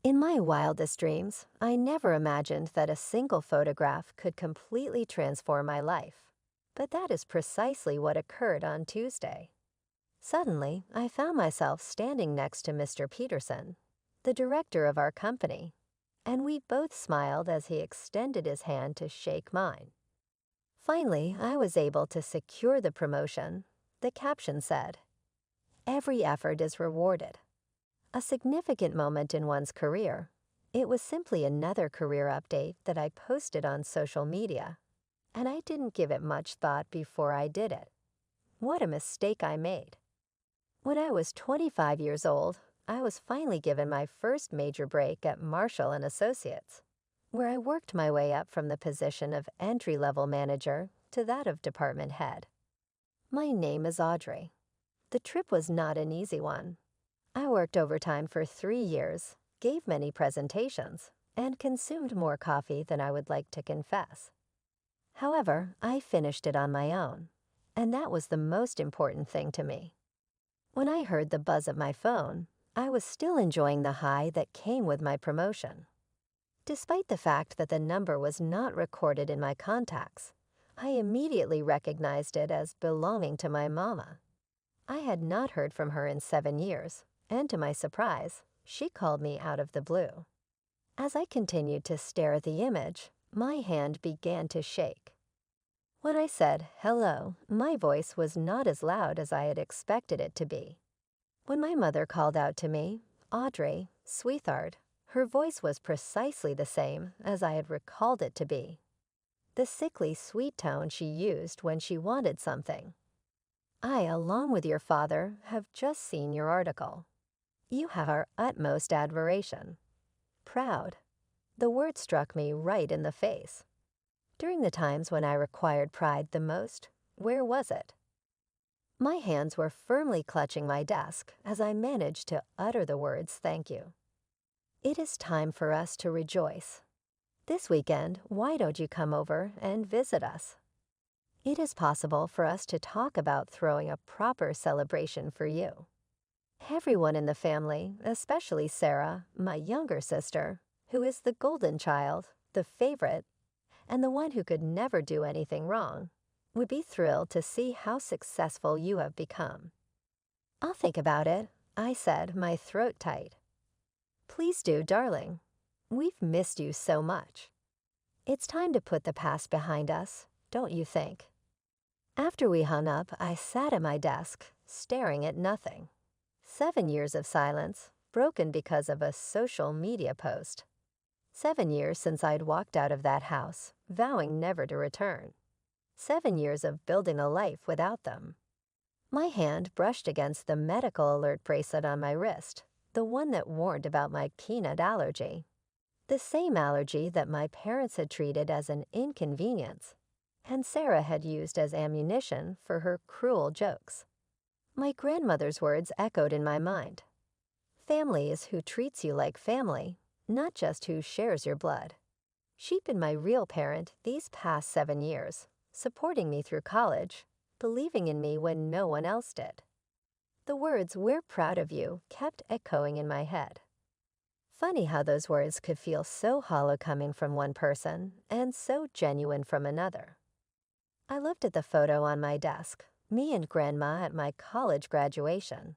In my wildest dreams, I never imagined that a single photograph could completely transform my life. But that is precisely what occurred on Tuesday. Suddenly, I found myself standing next to Mr. Peterson, the director of our company, and we both smiled as he extended his hand to shake mine. Finally, I was able to secure the promotion. The caption said, "Every effort is rewarded." A significant moment in one's career. It was simply another career update that I posted on social media, and I didn't give it much thought before I did it. What a mistake I made. When I was 25 years old, I was finally given my first major break at Marshall and Associates, where I worked my way up from the position of entry-level manager to that of department head. My name is Audrey. The trip was not an easy one. I worked overtime for 3 years, gave many presentations, and consumed more coffee than I would like to confess. However, I finished it on my own, and that was the most important thing to me. When I heard the buzz of my phone, I was still enjoying the high that came with my promotion. Despite the fact that the number was not recorded in my contacts, I immediately recognized it as belonging to my mama. I had not heard from her in 7 years, and to my surprise, she called me out of the blue. As I continued to stare at the image, my hand began to shake. When I said hello, my voice was not as loud as I had expected it to be. When my mother called out to me, "Audrey, sweetheart," her voice was precisely the same as I had recalled it to be. The sickly sweet tone she used when she wanted something. "I, along with your father, have just seen your article. You have our utmost admiration." Proud. The word struck me right in the face. During the times when I required pride the most, where was it? My hands were firmly clutching my desk as I managed to utter the words "thank you." It is time for us to rejoice. This weekend, why don't you come over and visit us? It is possible for us to talk about throwing a proper celebration for you. Everyone in the family, especially Sarah, my younger sister, who is the golden child, the favorite, and the one who could never do anything wrong, would be thrilled to see how successful you have become. "I'll think about it," I said, my throat tight. "Please do, darling. We've missed you so much. It's time to put the past behind us, don't you think?" After we hung up, I sat at my desk, staring at nothing. 7 years of silence, broken because of a social media post. 7 years since I'd walked out of that house, vowing never to return. 7 years of building a life without them. My hand brushed against the medical alert bracelet on my wrist, the one that warned about my peanut allergy. The same allergy that my parents had treated as an inconvenience, and Sarah had used as ammunition for her cruel jokes. My grandmother's words echoed in my mind. Family is who treats you like family, not just who shares your blood. She'd been my real parent these past 7 years, supporting me through college, believing in me when no one else did. The words "we're proud of you" kept echoing in my head. Funny how those words could feel so hollow coming from one person and so genuine from another. I looked at the photo on my desk, me and Grandma at my college graduation.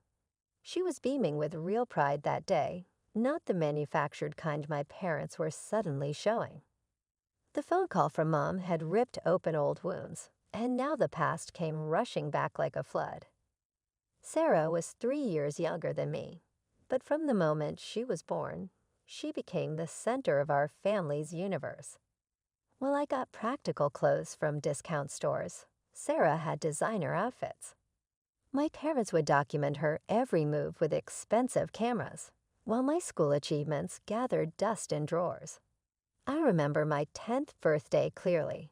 She was beaming with real pride that day, not the manufactured kind my parents were suddenly showing. The phone call from Mom had ripped open old wounds, and now the past came rushing back like a flood. Sarah was 3 years younger than me, but from the moment she was born, she became the center of our family's universe. While I got practical clothes from discount stores, Sarah had designer outfits. My parents would document her every move with expensive cameras, while my school achievements gathered dust in drawers. I remember my 10th birthday clearly.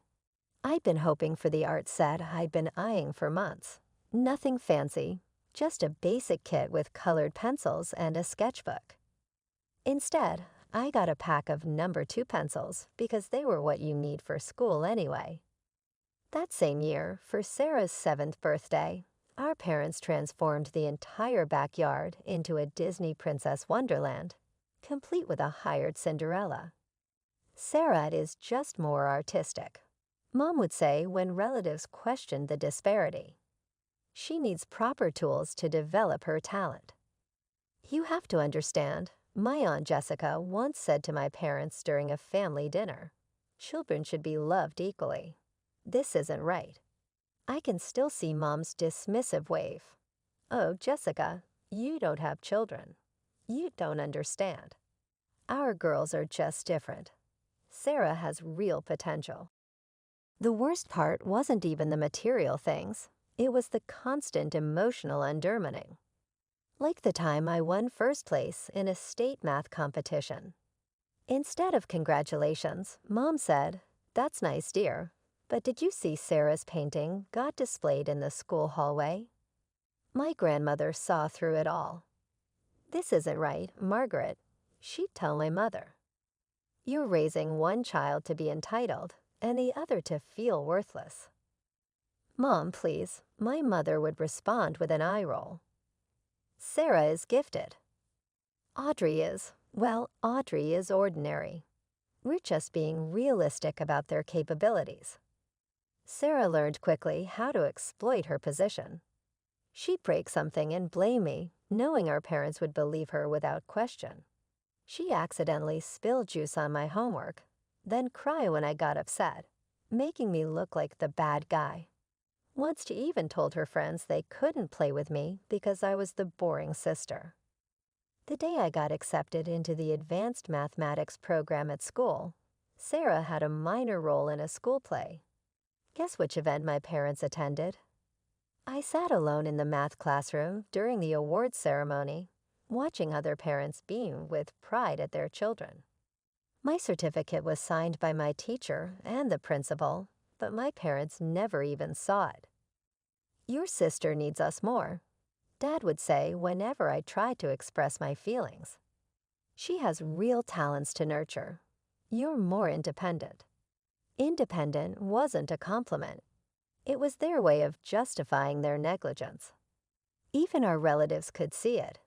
I'd been hoping for the art set I'd been eyeing for months. Nothing fancy, just a basic kit with colored pencils and a sketchbook. Instead, I got a pack of number 2 pencils because they were what you need for school anyway. That same year, for Sarah's 7th birthday, our parents transformed the entire backyard into a Disney Princess Wonderland, complete with a hired Cinderella. Sarah is just more artistic. Mom would say when relatives questioned the disparity. She needs proper tools to develop her talent. You have to understand, my Aunt Jessica once said to my parents during a family dinner, children should be loved equally. This isn't right. I can still see Mom's dismissive wave. Oh, Jessica, you don't have children. You don't understand. Our girls are just different. Sarah has real potential. The worst part wasn't even the material things. It was the constant emotional undermining. Like the time I won first place in a state math competition. Instead of congratulations, Mom said, "That's nice, dear, but did you see Sarah's painting got displayed in the school hallway?" My grandmother saw through it all. "This isn't right, Margaret," she'd tell my mother. "You're raising one child to be entitled and the other to feel worthless." "Mom, please," my mother would respond with an eye roll. "Sarah is gifted. Audrey is ordinary. We're just being realistic about their capabilities." Sarah learned quickly how to exploit her position. She'd break something and blame me, knowing our parents would believe her without question. She accidentally spilled juice on my homework, then cry when I got upset, making me look like the bad guy. Once she even told her friends they couldn't play with me because I was the boring sister. The day I got accepted into the advanced mathematics program at school, Sarah had a minor role in a school play. Guess which event my parents attended? I sat alone in the math classroom during the awards ceremony, watching other parents beam with pride at their children. My certificate was signed by my teacher and the principal, but my parents never even saw it. "Your sister needs us more," Dad would say whenever I tried to express my feelings. "She has real talents to nurture. You're more independent." Independent wasn't a compliment. It was their way of justifying their negligence. Even our relatives could see it.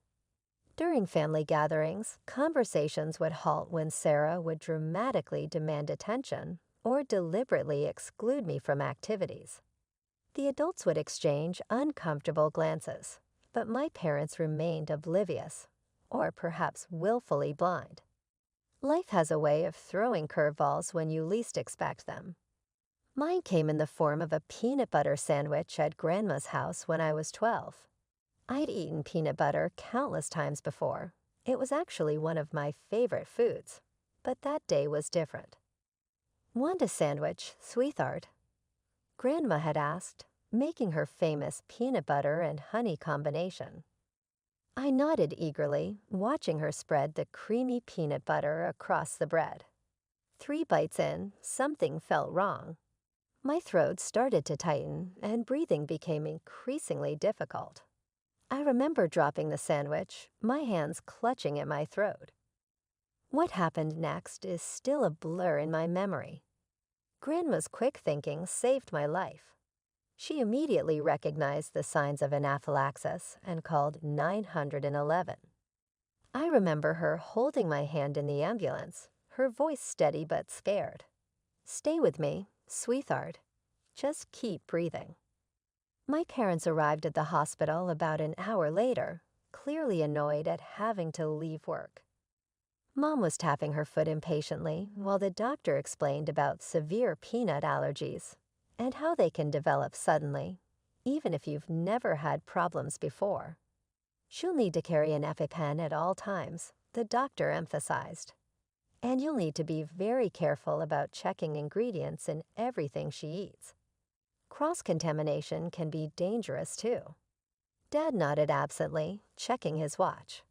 During family gatherings, conversations would halt when Sarah would dramatically demand attention or deliberately exclude me from activities. The adults would exchange uncomfortable glances, but my parents remained oblivious, or perhaps willfully blind. Life has a way of throwing curveballs when you least expect them. Mine came in the form of a peanut butter sandwich at Grandma's house when I was 12. I'd eaten peanut butter countless times before. It was actually one of my favorite foods, but that day was different. "Want a sandwich, sweetheart?" Grandma had asked, making her famous peanut butter and honey combination. I nodded eagerly, watching her spread the creamy peanut butter across the bread. 3 bites in, something felt wrong. My throat started to tighten, and breathing became increasingly difficult. I remember dropping the sandwich, my hands clutching at my throat. What happened next is still a blur in my memory. Grandma's quick thinking saved my life. She immediately recognized the signs of anaphylaxis and called 911. I remember her holding my hand in the ambulance, her voice steady but scared. "Stay with me, sweetheart. Just keep breathing." My parents arrived at the hospital about an hour later, clearly annoyed at having to leave work. Mom was tapping her foot impatiently while the doctor explained about severe peanut allergies and how they can develop suddenly, even if you've never had problems before. "She'll need to carry an EpiPen at all times," the doctor emphasized. "And you'll need to be very careful about checking ingredients in everything she eats. Cross-contamination can be dangerous too." Dad nodded absently, checking his watch.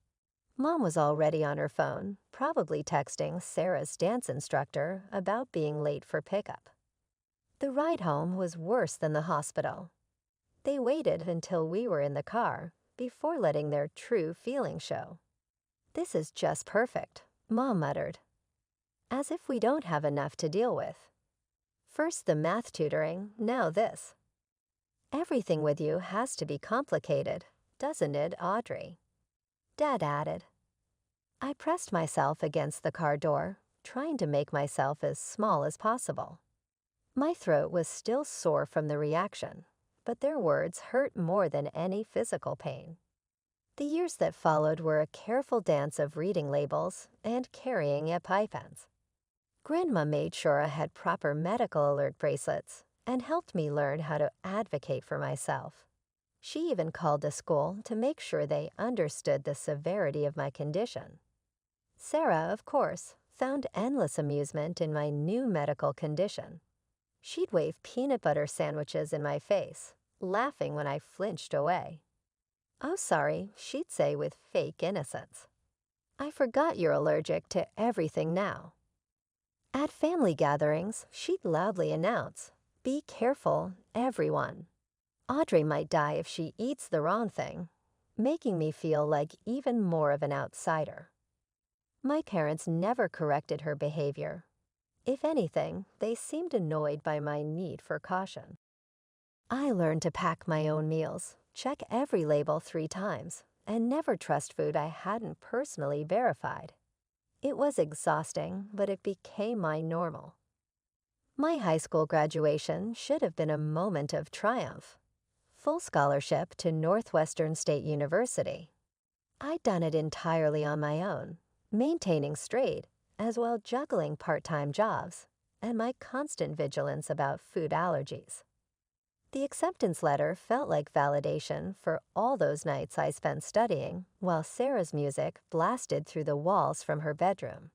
Mom was already on her phone, probably texting Sarah's dance instructor about being late for pickup. The ride home was worse than the hospital. They waited until we were in the car before letting their true feelings show. "This is just perfect," Mom muttered. "As if we don't have enough to deal with. First the math tutoring, now this. Everything with you has to be complicated, doesn't it, Audrey?" Dad added. I pressed myself against the car door, trying to make myself as small as possible. My throat was still sore from the reaction, but their words hurt more than any physical pain. The years that followed were a careful dance of reading labels and carrying EpiPens. Grandma made sure I had proper medical alert bracelets and helped me learn how to advocate for myself. She even called the school to make sure they understood the severity of my condition. Sarah, of course, found endless amusement in my new medical condition. She'd wave peanut butter sandwiches in my face, laughing when I flinched away. "Oh, sorry," she'd say with fake innocence. "I forgot you're allergic to everything now." At family gatherings, she'd loudly announce, "Be careful, everyone. Audrey might die if she eats the wrong thing," making me feel like even more of an outsider. My parents never corrected her behavior. If anything, they seemed annoyed by my need for caution. I learned to pack my own meals, check every label 3 times, and never trust food I hadn't personally verified. It was exhausting, but it became my normal. My high school graduation should have been a moment of triumph. Full scholarship to Northwestern State University. I'd done it entirely on my own, maintaining straight, as well juggling part-time jobs, and my constant vigilance about food allergies. The acceptance letter felt like validation for all those nights I spent studying while Sarah's music blasted through the walls from her bedroom.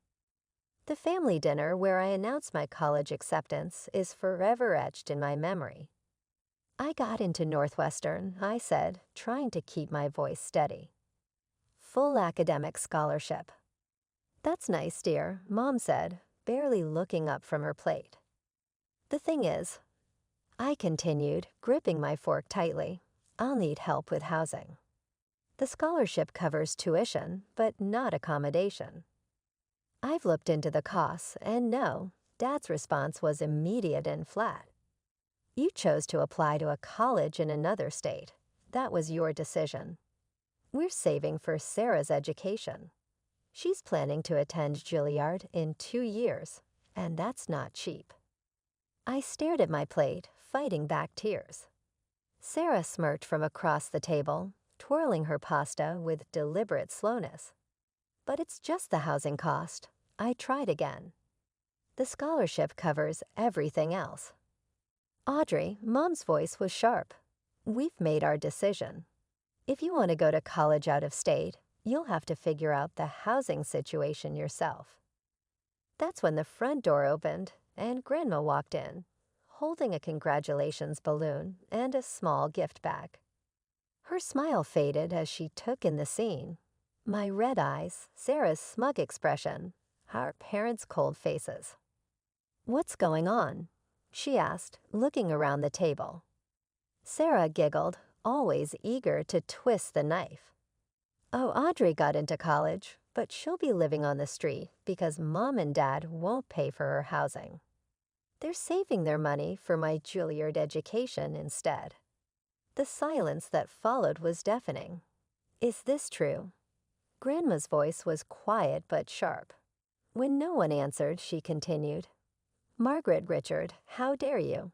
The family dinner where I announced my college acceptance is forever etched in my memory. "I got into Northwestern," I said, trying to keep my voice steady. "Full academic scholarship." "That's nice, dear," Mom said, barely looking up from her plate. "The thing is," I continued, gripping my fork tightly, "I'll need help with housing. The scholarship covers tuition, but not accommodation." I've looked into the costs, and no, Dad's response was immediate and flat. "You chose to apply to a college in another state. That was your decision. We're saving for Sarah's education. She's planning to attend Juilliard in 2 years, and that's not cheap." I stared at my plate, fighting back tears. Sarah smirked from across the table, twirling her pasta with deliberate slowness. "But it's just the housing cost." I tried again. "The scholarship covers everything else." "Audrey," Mom's voice was sharp, "we've made our decision. If you want to go to college out of state, you'll have to figure out the housing situation yourself." That's when the front door opened and Grandma walked in, holding a congratulations balloon and a small gift bag. Her smile faded as she took in the scene. My red eyes, Sarah's smug expression, our parents' cold faces. "What's going on?" she asked, looking around the table. Sarah giggled, always eager to twist the knife. "Oh, Audrey got into college, but she'll be living on the street because Mom and Dad won't pay for her housing. They're saving their money for my Juilliard education instead." The silence that followed was deafening. "Is this true?" Grandma's voice was quiet but sharp. When no one answered, she continued, "Margaret Richard, how dare you?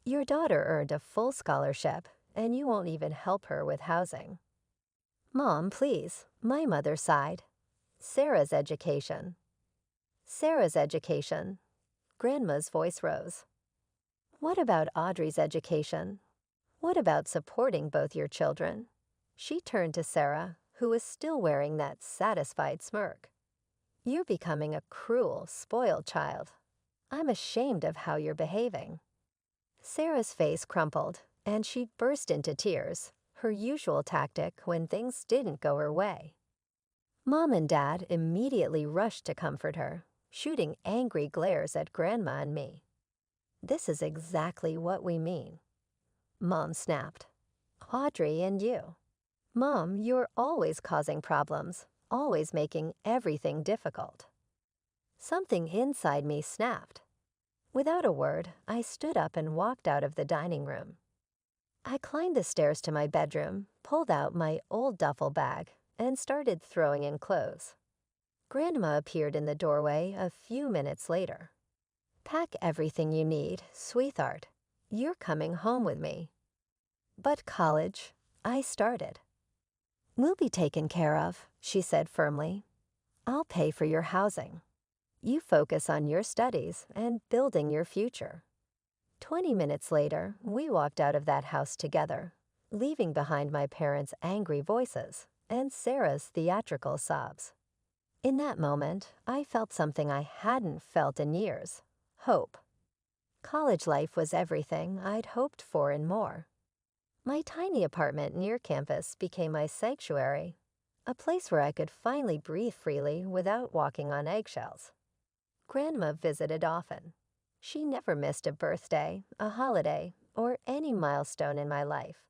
Your daughter earned a full scholarship, and you won't even help her with housing." "Mom, please," my mother sighed. "Sarah's education." "Sarah's education." Grandma's voice rose. "What about Audrey's education? What about supporting both your children?" She turned to Sarah, who was still wearing that satisfied smirk. "You're becoming a cruel, spoiled child. I'm ashamed of how you're behaving." Sarah's face crumpled, and she burst into tears, her usual tactic when things didn't go her way. Mom and Dad immediately rushed to comfort her, shooting angry glares at Grandma and me. "This is exactly what we mean." Mom snapped. "Audrey and you. Mom, you're always causing problems, always making everything difficult." Something inside me snapped. Without a word, I stood up and walked out of the dining room. I climbed the stairs to my bedroom, pulled out my old duffel bag, and started throwing in clothes. Grandma appeared in the doorway a few minutes later. "Pack everything you need, sweetheart. You're coming home with me." "But college," I started. "We'll be taken care of," she said firmly. "I'll pay for your housing. You focus on your studies and building your future." 20 minutes later, we walked out of that house together, leaving behind my parents' angry voices and Sarah's theatrical sobs. In that moment, I felt something I hadn't felt in years: hope. College life was everything I'd hoped for and more. My tiny apartment near campus became my sanctuary, a place where I could finally breathe freely without walking on eggshells. Grandma visited often. She never missed a birthday, a holiday, or any milestone in my life.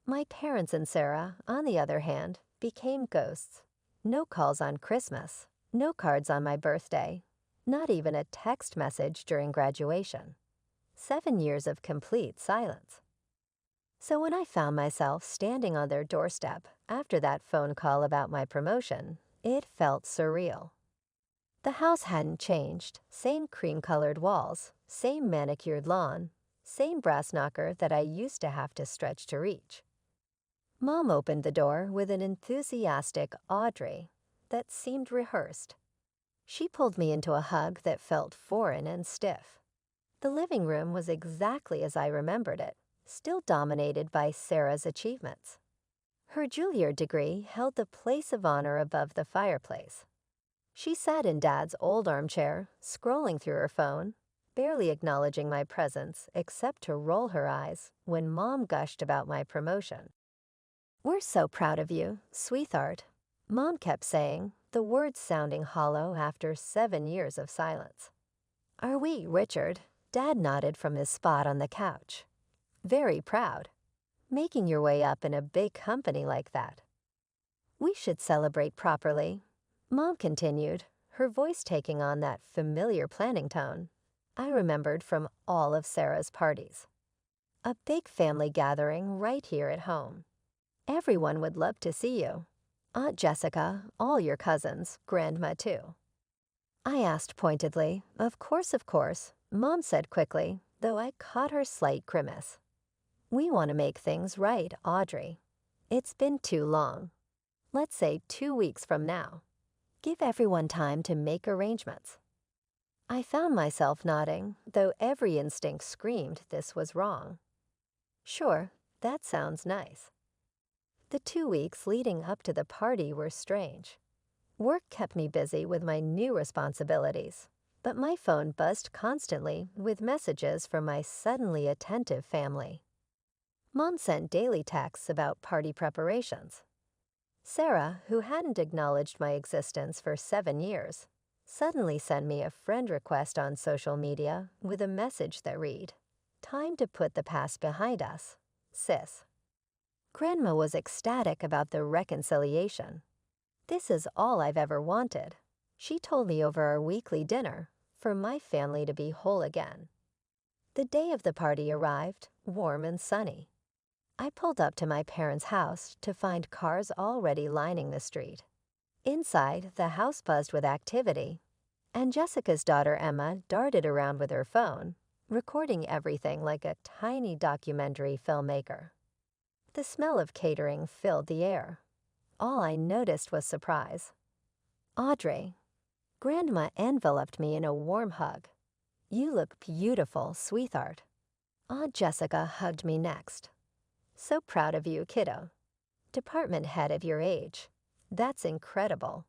My parents and Sarah, on the other hand, became ghosts. No calls on Christmas, no cards on my birthday, not even a text message during graduation. 7 years of complete silence. So when I found myself standing on their doorstep after that phone call about my promotion, it felt surreal. The house hadn't changed. Same cream-colored walls, same manicured lawn, same brass knocker that I used to have to stretch to reach. Mom opened the door with an enthusiastic "Audrey" that seemed rehearsed. She pulled me into a hug that felt foreign and stiff. The living room was exactly as I remembered it, still dominated by Sarah's achievements. Her Juilliard degree held the place of honor above the fireplace. She sat in Dad's old armchair, scrolling through her phone, barely acknowledging my presence except to roll her eyes when Mom gushed about my promotion. "We're so proud of you, sweetheart," Mom kept saying, the words sounding hollow after 7 years of silence. "Are we, Richard?" Dad nodded from his spot on the couch. "Very proud. Making your way up in a big company like that." "We should celebrate properly," Mom continued, her voice taking on that familiar planning tone I remembered from all of Sarah's parties. "A big family gathering right here at home. Everyone would love to see you. Aunt Jessica, all your cousins, Grandma too." I asked pointedly. Of course," Mom said quickly, though I caught her slight grimace. "We want to make things right, Audrey. It's been too long. Let's say 2 weeks from now. Give everyone time to make arrangements." I found myself nodding, though every instinct screamed this was wrong. "Sure, that sounds nice." The 2 weeks leading up to the party were strange. Work kept me busy with my new responsibilities, but my phone buzzed constantly with messages from my suddenly attentive family. Mom sent daily texts about party preparations. Sarah, who hadn't acknowledged my existence for 7 years, suddenly sent me a friend request on social media with a message that read, "Time to put the past behind us, sis." Grandma was ecstatic about the reconciliation. This is all I've ever wanted, she told me over our weekly dinner, for my family to be whole again. The day of the party arrived, warm and sunny. I pulled up to my parents' house to find cars already lining the street. Inside, the house buzzed with activity, and Jessica's daughter Emma darted around with her phone, recording everything like a tiny documentary filmmaker. The smell of catering filled the air. All I noticed was surprise. "Audrey." Grandma enveloped me in a warm hug. "You look beautiful, sweetheart." Aunt Jessica hugged me next. "So proud of you, kiddo. Department head of your age. That's incredible."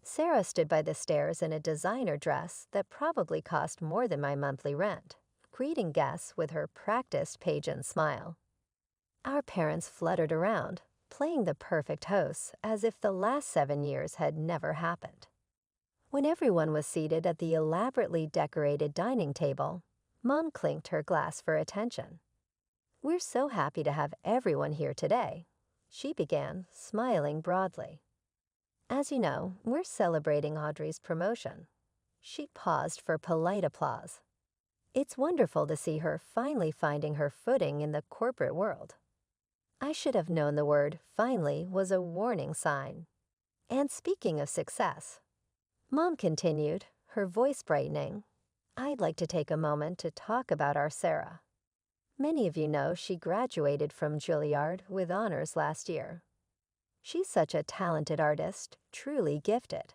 Sarah stood by the stairs in a designer dress that probably cost more than my monthly rent, greeting guests with her practiced pageant smile. Our parents fluttered around, playing the perfect hosts as if the last 7 years had never happened. When everyone was seated at the elaborately decorated dining table, Mom clinked her glass for attention. "We're so happy to have everyone here today," she began, smiling broadly. "As you know, we're celebrating Audrey's promotion." She paused for polite applause. "It's wonderful to see her finally finding her footing in the corporate world." I should have known the word "finally" was a warning sign. And speaking of success, Mom continued, her voice brightening. I'd like to take a moment to talk about our Sarah. Many of you know she graduated from Juilliard with honors last year. She's such a talented artist, truly gifted.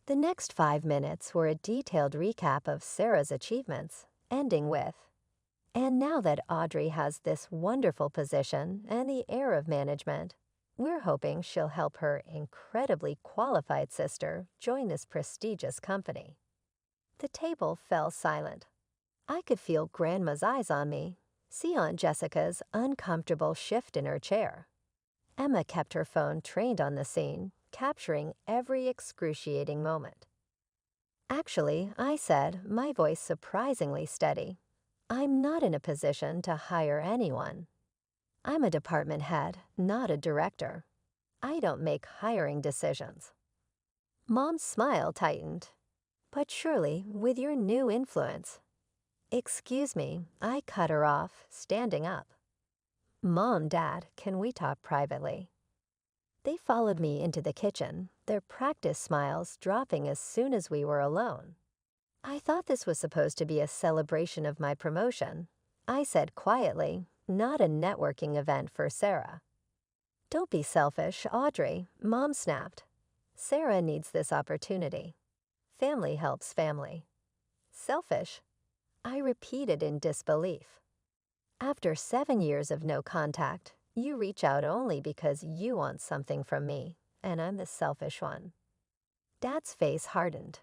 The next 5 minutes were a detailed recap of Sarah's achievements, ending with, and now that Audrey has this wonderful position and the air of management, we're hoping she'll help her incredibly qualified sister join this prestigious company. The table fell silent. I could feel Grandma's eyes on me, see Aunt Jessica's uncomfortable shift in her chair. Emma kept her phone trained on the scene, capturing every excruciating moment. Actually, I said, my voice surprisingly steady, I'm not in a position to hire anyone. I'm a department head, not a director. I don't make hiring decisions. Mom's smile tightened. But surely, with your new influence. Excuse me, I cut her off, standing up. Mom, Dad, can we talk privately? They followed me into the kitchen, their practice smiles dropping as soon as we were alone. I thought this was supposed to be a celebration of my promotion. I said quietly, not a networking event for Sarah. Don't be selfish, Audrey, Mom snapped. Sarah needs this opportunity. Family helps family. Selfish? I repeated in disbelief. After 7 years of no contact, you reach out only because you want something from me, and I'm the selfish one. Dad's face hardened.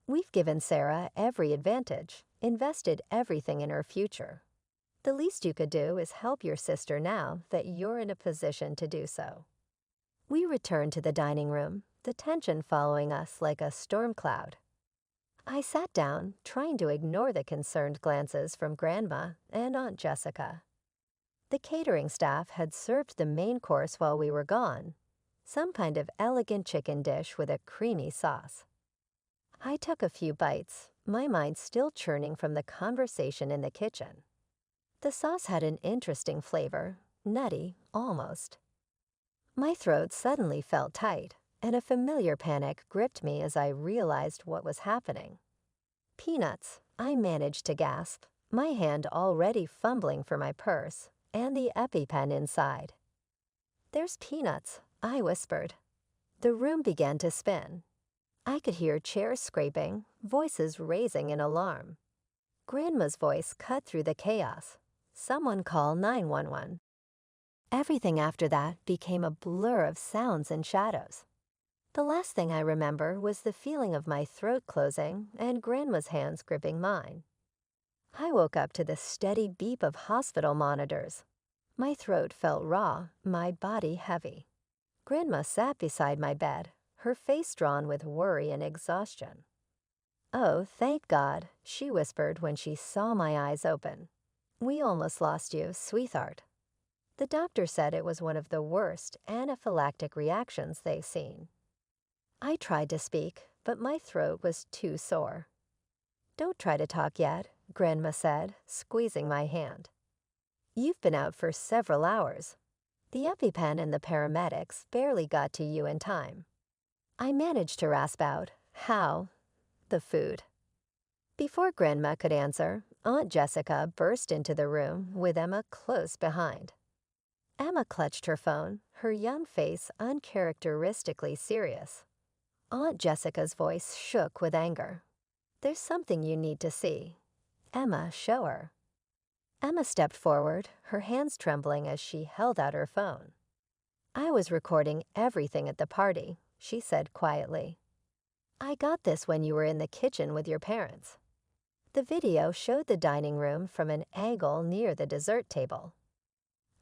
We've given Sarah every advantage, invested everything in her future. The least you could do is help your sister now that you're in a position to do so. We returned to the dining room, the tension following us like a storm cloud. I sat down, trying to ignore the concerned glances from Grandma and Aunt Jessica. The catering staff had served the main course while we were gone, some kind of elegant chicken dish with a creamy sauce. I took a few bites, my mind still churning from the conversation in the kitchen. The sauce had an interesting flavor, nutty, almost. My throat suddenly felt tight, and a familiar panic gripped me as I realized what was happening. Peanuts, I managed to gasp, my hand already fumbling for my purse and the EpiPen inside. There's peanuts, I whispered. The room began to spin. I could hear chairs scraping, voices raising in alarm. Grandma's voice cut through the chaos. Someone call 911. Everything after that became a blur of sounds and shadows. The last thing I remember was the feeling of my throat closing and Grandma's hands gripping mine. I woke up to the steady beep of hospital monitors. My throat felt raw, my body heavy. Grandma sat beside my bed, her face drawn with worry and exhaustion. Oh, thank God, she whispered when she saw my eyes open. We almost lost you, sweetheart. The doctor said it was one of the worst anaphylactic reactions they've seen. I tried to speak, but my throat was too sore. Don't try to talk yet, Grandma said, squeezing my hand. You've been out for several hours. The EpiPen and the paramedics barely got to you in time. I managed to rasp out, how? The food. Before Grandma could answer, Aunt Jessica burst into the room with Emma close behind. Emma clutched her phone, her young face uncharacteristically serious. Aunt Jessica's voice shook with anger. There's something you need to see. Emma, show her. Emma stepped forward, her hands trembling as she held out her phone. I was recording everything at the party, she said quietly. I got this when you were in the kitchen with your parents. The video showed the dining room from an angle near the dessert table.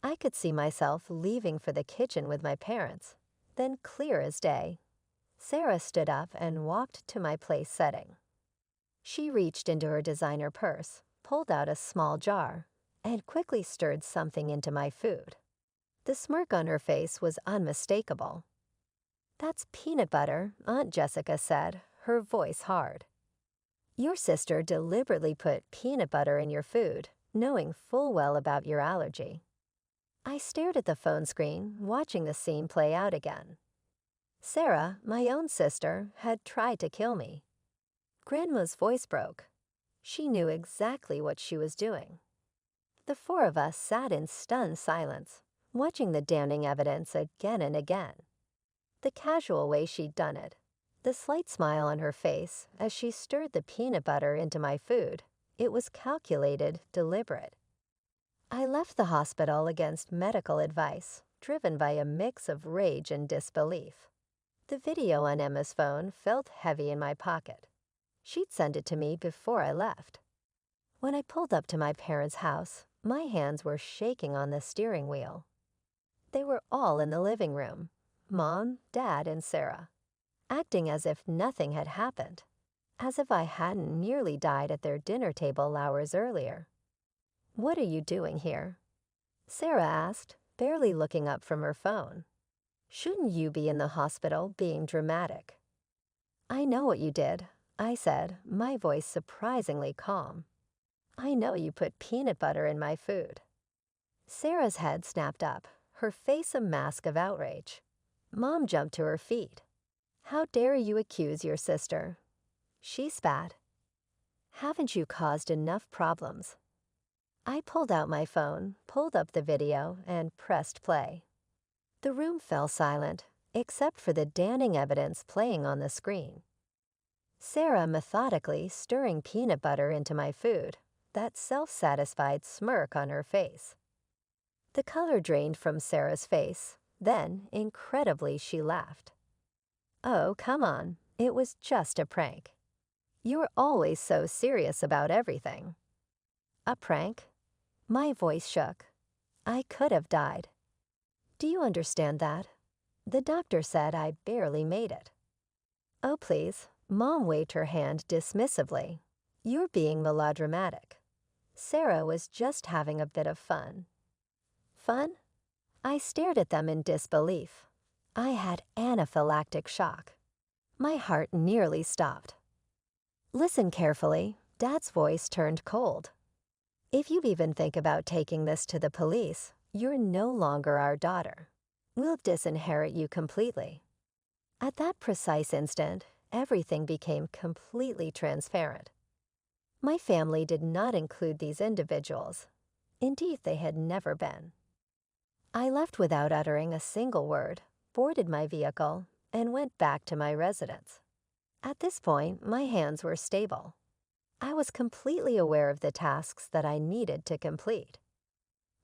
I could see myself leaving for the kitchen with my parents, then clear as day. Sarah stood up and walked to my place setting. She reached into her designer purse, pulled out a small jar, and quickly stirred something into my food. The smirk on her face was unmistakable. That's peanut butter, Aunt Jessica said, her voice hard. Your sister deliberately put peanut butter in your food, knowing full well about your allergy. I stared at the phone screen, watching the scene play out again. Sarah, my own sister, had tried to kill me. Grandma's voice broke. She knew exactly what she was doing. The four of us sat in stunned silence, watching the damning evidence again and again. The casual way she'd done it, the slight smile on her face as she stirred the peanut butter into my food, it was calculated, deliberate. I left the hospital against medical advice, driven by a mix of rage and disbelief. The video on Emma's phone felt heavy in my pocket. She'd sent it to me before I left. When I pulled up to my parents' house, my hands were shaking on the steering wheel. They were all in the living room, Mom, Dad, and Sarah, acting as if nothing had happened, as if I hadn't nearly died at their dinner table hours earlier. "What are you doing here?" Sarah asked, barely looking up from her phone. "Shouldn't you be in the hospital being dramatic?" "I know what you did," I said, my voice surprisingly calm. "I know you put peanut butter in my food." Sarah's head snapped up, her face a mask of outrage. Mom jumped to her feet. "How dare you accuse your sister?" She spat. "Haven't you caused enough problems?" I pulled out my phone, pulled up the video, and pressed play. The room fell silent, except for the damning evidence playing on the screen. Sarah methodically stirring peanut butter into my food, that self-satisfied smirk on her face. The color drained from Sarah's face, then, incredibly, she laughed. "Oh, come on, it was just a prank. You're always so serious about everything." "A prank?" My voice shook. I could have died. "Do you understand that? The doctor said I barely made it." "Oh, please." Mom waved her hand dismissively. "You're being melodramatic. Sarah was just having a bit of fun." "Fun?" I stared at them in disbelief. I had anaphylactic shock. My heart nearly stopped. "Listen carefully." Dad's voice turned cold. "If you even think about taking this to the police, you're no longer our daughter. We'll disinherit you completely." At that precise instant, everything became completely transparent. My family did not include these individuals. Indeed, they had never been. I left without uttering a single word, boarded my vehicle, and went back to my residence. At this point, my hands were stable. I was completely aware of the tasks that I needed to complete.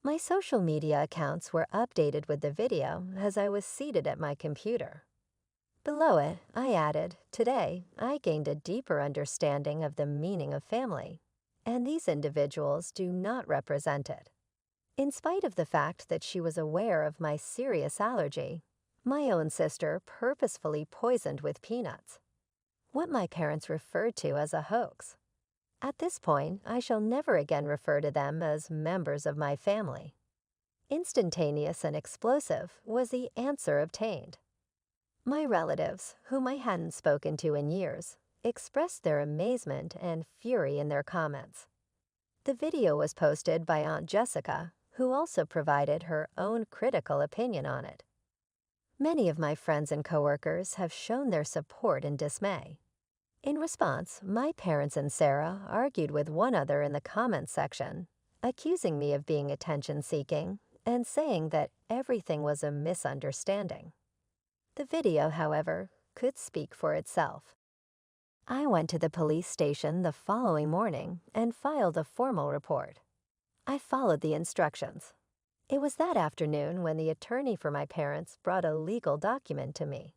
My social media accounts were updated with the video as I was seated at my computer. Below it, I added, "Today, I gained a deeper understanding of the meaning of family, and these individuals do not represent it." In spite of the fact that she was aware of my serious allergy, my own sister purposefully poisoned with peanuts, what my parents referred to as a hoax. At this point, I shall never again refer to them as members of my family. Instantaneous and explosive was the answer obtained. My relatives, whom I hadn't spoken to in years, expressed their amazement and fury in their comments. The video was posted by Aunt Jessica, who also provided her own critical opinion on it. Many of my friends and coworkers have shown their support and dismay. In response, my parents and Sarah argued with one another in the comments section, accusing me of being attention-seeking and saying that everything was a misunderstanding. The video, however, could speak for itself. I went to the police station the following morning and filed a formal report. I followed the instructions. It was that afternoon when the attorney for my parents brought a legal document to me.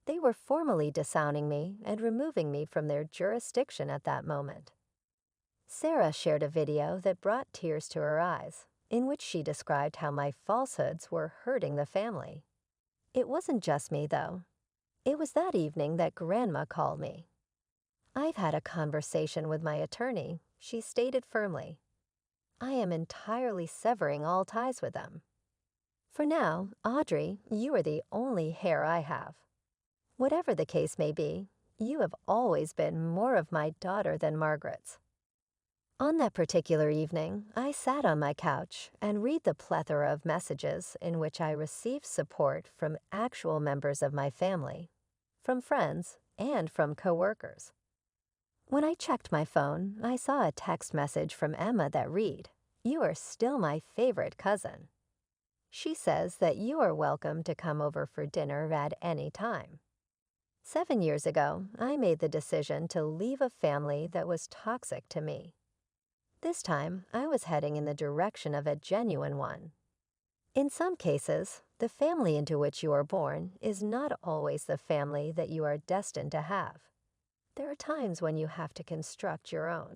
They were formally disowning me and removing me from their jurisdiction at that moment. Sarah shared a video that brought tears to her eyes, in which she described how my falsehoods were hurting the family. It wasn't just me, though. It was that evening that Grandma called me. "I've had a conversation with my attorney," she stated firmly. "I am entirely severing all ties with them. For now, Audrey, you are the only heir I have. Whatever the case may be, you have always been more of my daughter than Margaret's." On that particular evening, I sat on my couch and read the plethora of messages in which I received support from actual members of my family, from friends, and from coworkers. When I checked my phone, I saw a text message from Emma that read, "You are still my favorite cousin." She says that you are welcome to come over for dinner at any time. 7 years ago, I made the decision to leave a family that was toxic to me. This time, I was heading in the direction of a genuine one. In some cases, the family into which you are born is not always the family that you are destined to have. There are times when you have to construct your own.